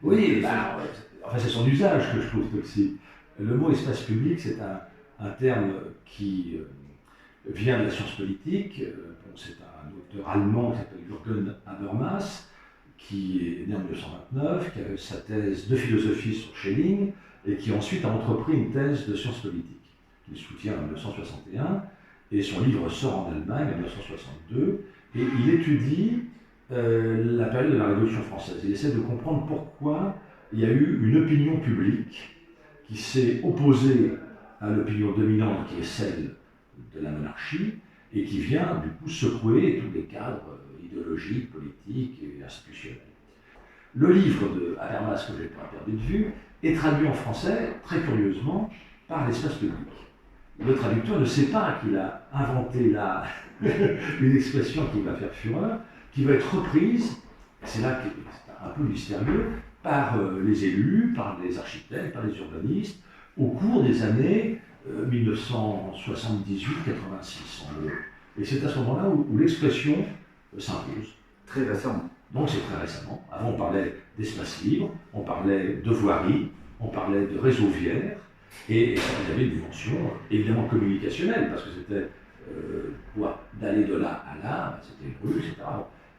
Oui, bah, enfin, c'est son usage que je trouve toxique. Le mot espace public, c'est un terme qui vient de la science politique. Bon, c'est un auteur allemand qui s'appelle Jürgen Habermas, qui est né en 1929, qui a eu sa thèse de philosophie sur Schelling, et qui ensuite a entrepris une thèse de sciences politiques, qu'il soutient en 1961, et son livre sort en Allemagne en 1962, et il étudie la période de la Révolution française. Il essaie de comprendre pourquoi il y a eu une opinion publique qui s'est opposée à l'opinion dominante qui est celle de la monarchie et qui vient du coup secouer tous les cadres idéologiques, politiques et institutionnels. Le livre de Habermas que je n'ai pas perdu de vue est traduit en français, très curieusement, par l'espace public. Le traducteur ne sait pas qu'il a inventé là une expression qui va faire fureur, qui va être reprise, c'est là que c'est un peu mystérieux, par les élus, par les architectes, par les urbanistes, au cours des années 1978-86 en gros. Et c'est à ce moment-là où l'expression s'impose. Très récemment. Donc c'est très récemment. Avant on parlait d'espace libre, on parlait de voirie, on parlait de réseau viaire, et ça avait une dimension évidemment communicationnelle, parce que c'était d'aller de là à là, c'était une rue, etc.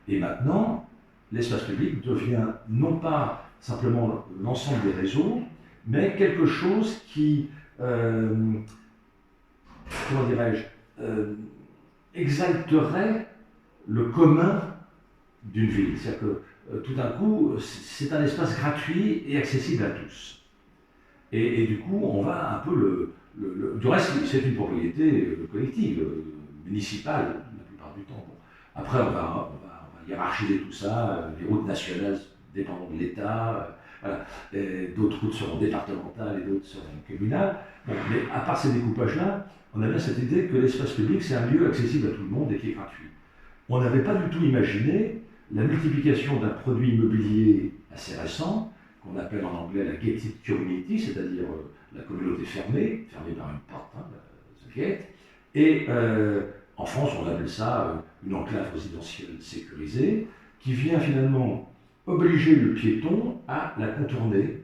Et maintenant, l'espace public devient non pas simplement l'ensemble des réseaux, mais quelque chose qui, comment dirais-je, exalterait le commun d'une ville. C'est-à-dire que tout d'un coup, c'est un espace gratuit et accessible à tous. Et du coup, on va un peu du reste, c'est une propriété collective, municipale, la plupart du temps. Bon. Après, on va hiérarchiser tout ça, les routes nationales dépendront de l'État, voilà. D'autres routes seront départementales et d'autres seront communales. Bon, mais à part ces découpages-là, on a bien cette idée que l'espace public, c'est un lieu accessible à tout le monde et qui est gratuit. On n'avait pas du tout imaginé la multiplication d'un produit immobilier assez récent, qu'on appelle en anglais la gated community, c'est-à-dire la communauté fermée par une porte, hein, the gate. Et en France, on appelle ça une enclave résidentielle sécurisée, qui vient finalement obliger le piéton à la contourner,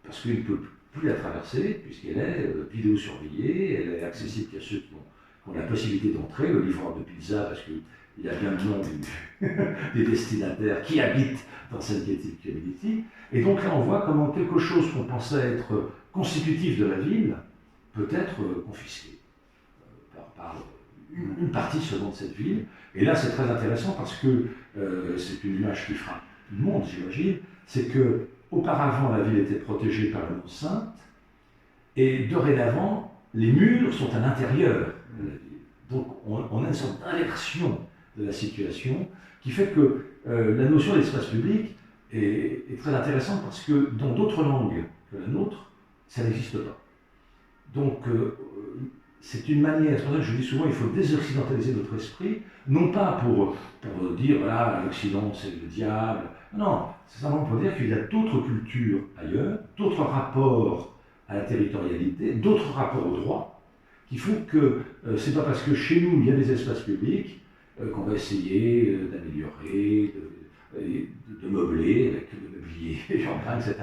parce qu'il ne peut plus la traverser, puisqu'elle est vidéosurveillée, elle est accessible qu'à ceux qui ont la possibilité d'entrer, le livreur de pizza, parce qu'il y a bien le nom des destinataires qui habitent dans cette gated community. Et donc là, on voit comment quelque chose qu'on pensait être constitutif de la ville peut être confisqué par une partie seulement de cette ville. Et là, c'est très intéressant parce que c'est une image qui frappe tout le monde, j'imagine. C'est que auparavant, la ville était protégée par une enceinte, et dorénavant, les murs sont à l'intérieur de la ville. Donc, on a une sorte d'inversion de la situation qui fait que la notion d'espace public est très intéressante parce que dans d'autres langues que la nôtre, ça n'existe pas. Donc, c'est une manière, c'est pour ça que je dis souvent, il faut désoccidentaliser notre esprit, non pas pour dire, voilà, l'Occident c'est le diable, non, c'est simplement pour dire qu'il y a d'autres cultures ailleurs, d'autres rapports à la territorialité, d'autres rapports au droit, qui font que c'est pas parce que chez nous il y a des espaces publics qu'on va essayer d'améliorer, de meubler avec le mobilier urbain, etc.,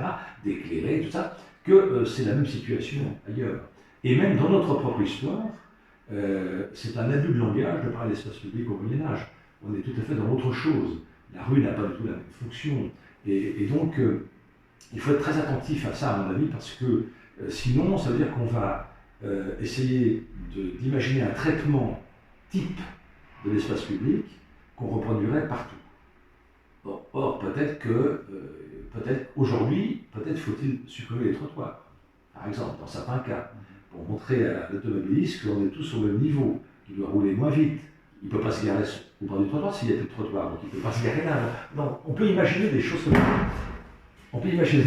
d'éclairer, tout ça, que c'est la même situation ailleurs. Et même dans notre propre histoire, c'est un abus de langage de parler d'espace public au Moyen-Âge. On est tout à fait dans autre chose. La rue n'a pas du tout la même fonction. Et donc, il faut être très attentif à ça, à mon avis, parce que sinon, ça veut dire qu'on va essayer d'imaginer un traitement type de l'espace public qu'on reproduirait partout. Or peut-être aujourd'hui, peut-être faut-il supprimer les trottoirs, par exemple, dans certains cas, pour montrer à l'automobiliste qu'on est tous au même niveau, qu'il doit rouler moins vite. Il ne peut pas se garer au bord du trottoir s'il n'y a plus de trottoir, donc il ne peut pas se garer là. Donc on peut imaginer des choses comme ça. On peut imaginer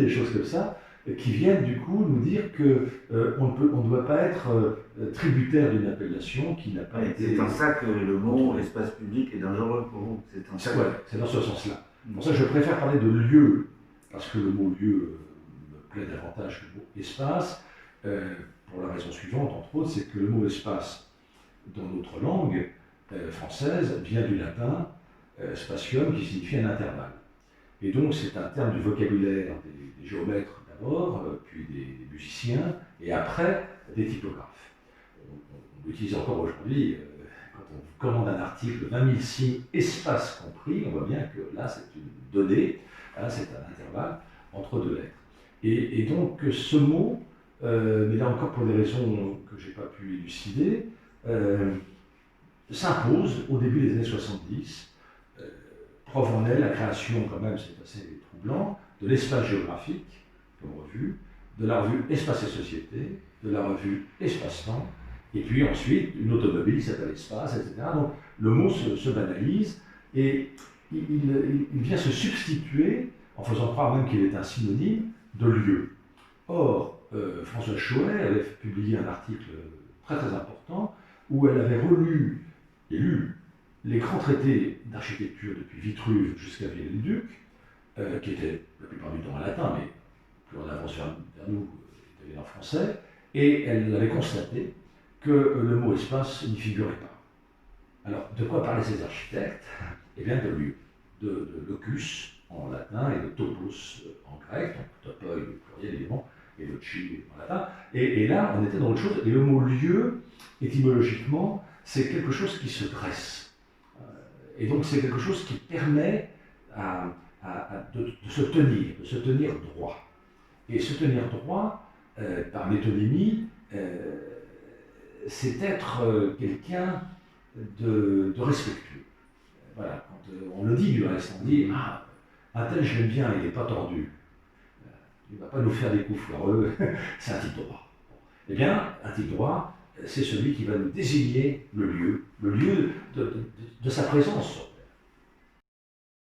des choses comme ça qui viennent du coup nous dire qu'on ne doit pas être tributaire d'une appellation qui n'a pas été... C'est en ça que le mot espace public est dangereux pour vous. C'est dans ce sens-là. Pour ça, je préfère parler de lieu, parce que le mot lieu me plaît davantage que le mot espace, pour la raison suivante, entre autres, c'est que le mot espace, dans notre langue française, vient du latin spatium, qui signifie un intervalle. Et donc c'est un terme du vocabulaire des géomètres d'abord, puis des musiciens, et après des typographes. On l'utilise encore aujourd'hui. Quand on commande un article 20 000 signes, espace compris, on voit bien que là c'est une donnée, là c'est un intervalle entre deux lettres. Et donc ce mot, mais là encore pour des raisons que je n'ai pas pu élucider, s'impose au début des années 70. Preuve en est la création, quand même, c'est assez troublant, de l'espace géographique, comme revue, de la revue Espace et Société, de la revue Espace-Temps, et puis ensuite une automobile qui s'appelle Espace, etc. Donc le mot se banalise et il vient se substituer, en faisant croire même qu'il est un synonyme, de lieu. Or, Françoise Choët avait publié un article très très important où elle avait relu et lu les grands traités d'architecture depuis Vitruve jusqu'à Viollet-le-Duc, qui étaient la plupart du temps en latin, mais plus on avance vers nous, étaient en français, et elle avait constaté que le mot espace n'y figurait pas. Alors, de quoi parlaient ces architectes? Eh bien, de lieu, de locus en latin et de topos en grec, donc topoi, le pluriel évidemment, et le chi en latin. Et là, on était dans autre chose, et le mot lieu, étymologiquement, c'est quelque chose qui se dresse. Et donc c'est quelque chose qui permet de se tenir droit. Et se tenir droit, par métonymie, c'est être quelqu'un de respectueux. Voilà, quand on le dit du reste, on dit « Ah, un tel je l'aime bien, il n'est pas tordu. Il ne va pas nous faire des coups foireux, c'est un type droit. » Eh bien, un type droit, c'est celui qui va nous désigner le lieu de sa présence.